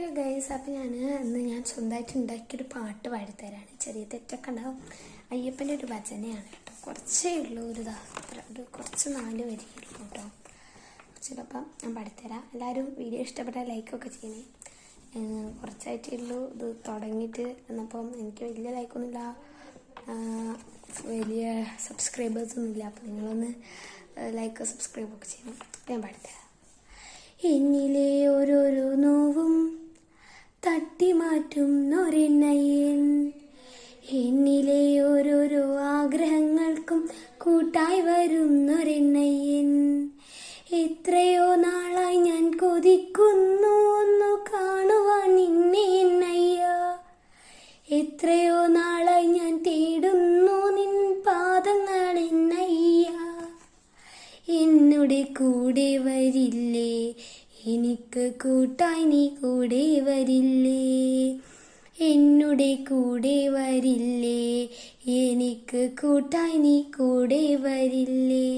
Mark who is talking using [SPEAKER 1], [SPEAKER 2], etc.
[SPEAKER 1] Hello guys, അപ്പോൾ ഞാൻ സ്വന്തമായിട്ട് ഉണ്ടാക്കിയൊരു പാട്ട് പാടിത്തരാണ്. ചെറിയ തെറ്റൊക്കെ ഉണ്ടാവും. അയ്യപ്പൻ്റെ ഒരു ഭജനയാണ് കേട്ടോ. കുറച്ചേ ഉള്ളൂ, ഒരു കുറച്ച് 4 വരിയുള്ളൂ കേട്ടോ. ചിലപ്പം ഞാൻ പാടിത്തരാം. എല്ലാവരും വീഡിയോ ഇഷ്ടപ്പെട്ടാൽ ലൈക്കൊക്കെ ചെയ്യണേ. കുറച്ചായിട്ടേ ഉള്ളൂ ഇത് തുടങ്ങിയിട്ട്. എന്നപ്പം എനിക്ക് വലിയ ലൈക്കൊന്നുമില്ല, വലിയ സബ്സ്ക്രൈബേഴ്സൊന്നുമില്ല. അപ്പോൾ നിങ്ങളൊന്ന് ലൈക്ക് സബ്സ്ക്രൈബൊക്കെ ചെയ്യണം. ഞാൻ പാടിത്തരാം. എന്നിലെ ഓരോരോ നോവും തട്ടിമാറ്റും നൊരെണ്ണയൻ, എന്നിലെ ഓരോരോ ആഗ്രഹങ്ങൾക്കും കൂട്ടായി വരും നൊരെണ്ണയൻ. എത്രയോ നാളായി ഞാൻ കൊതിക്കുന്നു ഒന്നു കാണുവാൻ നിന്നെ എന്നയ്യ. എത്രയോ നാളായി ഞാൻ തേടുന്നു നിൻ പാദങ്ങൾ എന്നയ്യ. എന്നുടെ കൂടെ വരില്ലേ, എനിക്ക് കൂട്ടായി നീ കൂടെ വരില്ലേ. എന്നുടെ കൂടെ വരില്ലേ, എനിക്ക് കൂട്ടായി നീ കൂടെ വരില്ലേ.